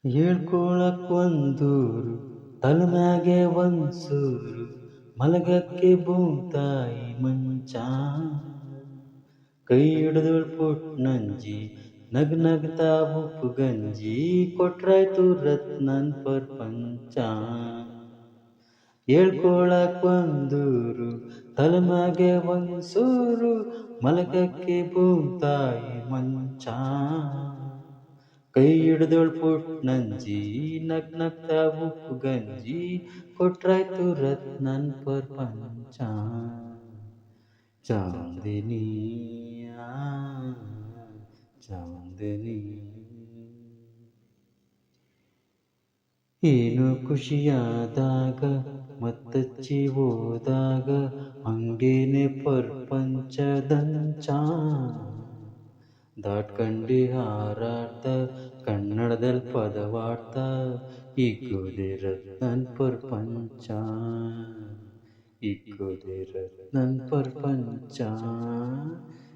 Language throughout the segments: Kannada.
ಹೇಳ್ಕೊಳಕ್ ಒಂದೂರು ತಲೆಮ್ಯಾಗೆ ಒಂದ್ಸೂರು ಮಲಗಕ್ಕೆ ಭೂತಾಯಿ ಮಂಚ ಕೈ ಹಿಡಿದೋಳ್ ಪುಟ್ ನಂಜಿ ನಗ್ ನಗ್ತಾ ಉಪ್ಪು ಗಂಜಿ ಕೊಟ್ರಾಯ್ತು ರತ್ನನ್ ಪ್ರಪಂಚ ಹೇಳ್ಕೊಳಕ್ ಒಂದೂರು ತಲೆಮ್ಯಾಗೆ ಒಂದ್ಸೂರು ಮಲಗಕ್ಕೆ ಭೂತಾಯಿ ಮಂಚ ಕೈ ಹಿಡಿದೋಳ್ ಪುಟ್ ನಂಜಿ ನಗ್ ನಗ್ತಾ ಉಪ್ಪು ಗಂಜಿ ಕೊಟ್ರಾಯ್ತು ರತ್ನನ್ ಪ್ರಪಂಚ ಚಾಂದಿನಿ ಚಾಂದಿನಿ ಏನು ಖುಷಿಯಾದಾಗ ಮತ್ತಚ್ಚಿ ಹೋದಾಗ ಹಂಗೇನೆ ಪ್ರಪಂಚದಂಚ ದಾಟ್ಕಂಡಿ ಹಾರಾಡ್ತ ಕನ್ನಡದಲ್ಲಿ ಪದವಾಡ್ತ ಇಗ್ಗೋದೆ ರತ್ನನ್ ಪ್ರಪಂಚ ಇಗ್ಗೋದೆ ರತ್ನನ್ ಪ್ರಪಂಚ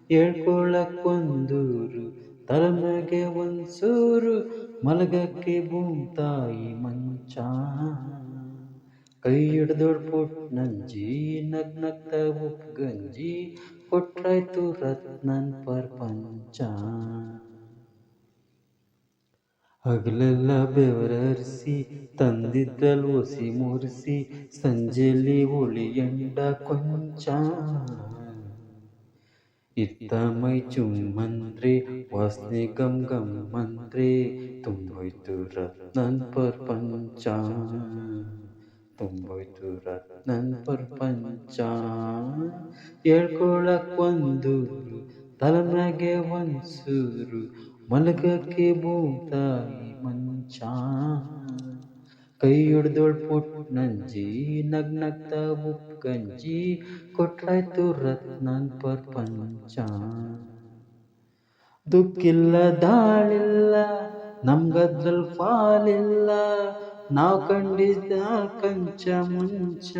ಹೇಳ್ಕೊಳಕ್ ಒಂದೂರು ತಲೆಮ್ಯಾಗೆ ಒಂದ್ಸೂರು ಮಲಗಕ್ಕೆ ಭೂತಾಯಿ ಮಂಚ ಕೈ ಹಿಡ್ದೋಳ್ ಪುಟ್ ನಂಜಿ ನಗ್ ನಗ್ತಾ ಉಪ್ಪು ಗಂಜಿ ಕೊಟ್ರಾಯ್ತು ರತ್ನನ್ ಪ್ರಪಂಚ ಹಗಲೆಲ್ಲ ಬೆವರರಿಸಿ ತಂದಿದ್ರಲ್ ಒಸಿ ಮುರಿಸಿ ಸಂಜೆಲಿ ಹುಳಿ ಎಂಡ ಕೊಂಚ ಇತ್ತ ಮೈ ಚುಮ್ಮಂದ್ರೆ ವಾಸನೆ ಗಮ್ ಗಮ್ ಅಂದ್ರೆ ತುಂಬೋಯ್ತು ರತ್ನನ್ ಪ್ರಪಂಚ ತುಂಬೋಯ್ತು ರತ್ನನ್ ಪ್ರಪಂಚ ಹೇಳ್ಕೊಳಕ್ ಒಂದೂರು ತಲೆಮ್ಯಾಗೆ ಒಂದ್ಸೂರು ಮಲಗಕ್ಕೆ ಭೂತಾಯಿ ಮಂಚ ಕೈ ಹಿಡ್ದೋಳ್ ಪುಟ್ ನಂಜಿ ನಗ್ ನಗ್ತಾ ಉಪ್ಪು ಗಂಜಿ ಕೊಟ್ರಾಯ್ತು ರತ್ನನ್ ಪ್ರಪಂಚ ದುಃಖಿಲ್ಲ ದಾಳಿಲ್ಲ ನಮ್ಗದ್ರಲ್ ಪಾಲಿಲ್ಲ ನಾವ್ ಕಂಡಿದ್ದ ಕಂಚ ಮುಂಚ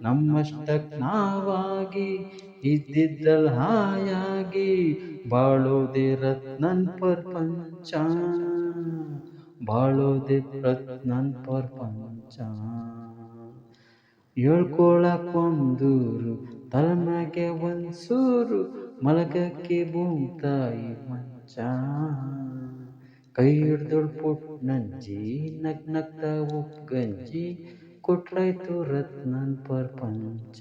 ನಮ್ಮಷ್ಟಕ್ ನಾವಾಗಿ ಇದ್ದಿದ್ರಲ್ ಹಾಯಾಗಿ ಬಾಳೋದೆ ರತ್ನನ್ ಪ್ರಪಂಚ ಬಾಳೋದೆ ರತ್ನನ್ ಪ್ರಪಂಚ ಹೇಳ್ಕೊಳಕ್ ಒಂದೂರು ತಲೆಮ್ಯಾಗೆ ಒಂದ್ಸೂರು ಮಲಗಕ್ಕೆ ಭೂತಾಯಿ ಮಂಚ ಕೈ ಹಿಡ್ದೋಳ್ ಪುಟ್ ನಂಜಿ ನಗ್ ನಗ್ತಾ ಉಪ್ಪು ಗಂಜಿ ಕೊಟ್ರಾಯ್ತು ರತ್ನನ್ ಪ್ರಪಂಚ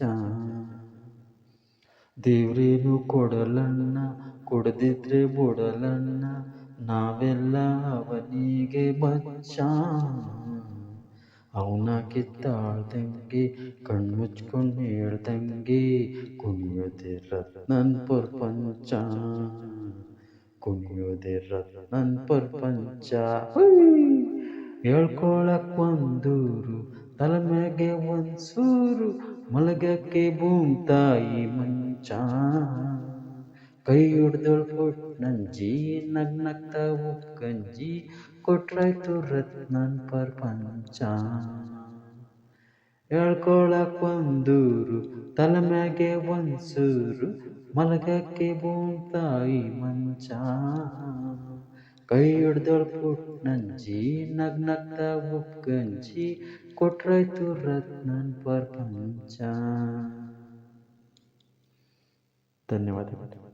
ದೇವ್ರೇನು ಕೊಡಲಣ್ಣ ಕೊಡದಿದ್ರೆ ಬುಡಲಣ್ಣ ನಾವೆಲ್ಲ ಅವನಿಗೆ ಬಚ್ಚ ಅವನ ಕಿತ್ತಾಳ್ದಂಗೆ ಕಣ್ಮುಚ್ಕೊಂಡು ಹೇಳ್ದಂಗೆ ಕುಣಿಯೋದೆ ರತ್ನನ್ ಪ್ರಪಂಚ ಕುಣಿಯೋದೆ ರತ್ನನ್ ಪ್ರಪಂಚ ಹೇಳ್ಕೊಳಕ್ ಒಂದೂರು ತಲೆಮ್ಯಾಗೆ ಒಂದ್ಸೂರು ಮಲಗಕ್ಕೆ ಭೂತಾಯಿ ಮಂಚ ಕೈ ಹಿಡ್ದೋಳ್ ಪುಟ್ ನಂಜಿ ನಗ್ ನಗ್ತಾ ಉಪ್ಪು ಗಂಜಿ ಕೊಟ್ರಾಯ್ತು ರತ್ನನ್ ಪ್ರಪಂಚ ಹೇಳ್ಕೊಳಕ್ ಒಂದೂರು ತಲೆಮ್ಯಾಗೆ ಒಂದ್ಸೂರು ಮಲಗಕ್ಕೆ ಭೂತಾಯಿ ಮಂಚ ಕೈ ಹಿಡ್ದೋಳ್ ಪುಟ್ ನಂಜಿ ನಗ್ ನಗ್ತಾ ಉಪ್ಪು ಗಂಜಿ ಕೊಟ್ರಾಯ್ತು ರತ್ನನ್ ಪ್ರಪಂಚ. ಧನ್ಯವಾದಗಳು.